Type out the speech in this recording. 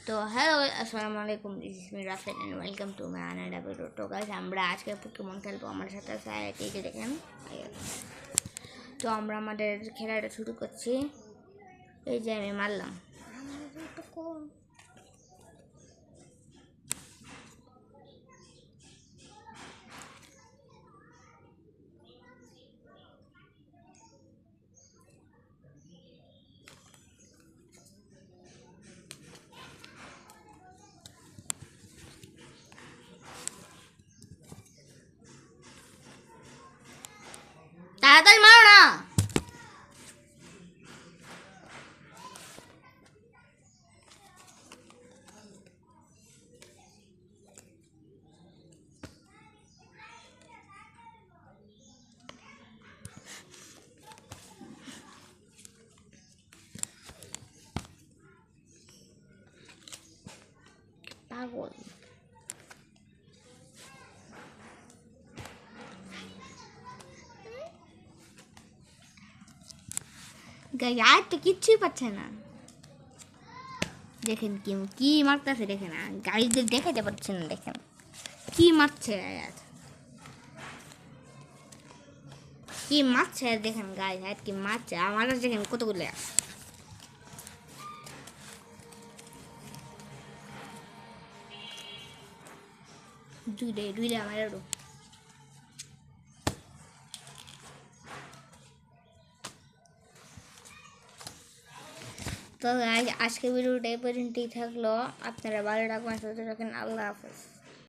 তো হ্যালো আসসালামু আলাইকুম, this is me Rafael and welcome to my another video. তো গাইস, আমরা আজকে পোকেমন খেলবো। আমার সাথে আছে এই যে দেখেন। তো আমরা আমাদের খেলাটা শুরু করছি। এই যে আমি মারলাম। তাড়াতাড়ি মারো না। পাগল। গায়ে তো কিচ্ছুই পাচ্ছে না। দেখেন কি মারতেছে, দেখেন গাড়িদের দেখাতে পারছে না। দেখেন কি মারছে আয়াত, কি মারছে দেখেন। গায়ে আয়াত কি মারছে। আমার কাছে দেখেন কতগুলো। দুইটা আমার আরো। তো আজকে ভিডিওটা এই পর্যন্তই থাকলো। আপনারা ভালো রাখবেন, সুস্থ থাকেন। আল্লাহ হাফেজ।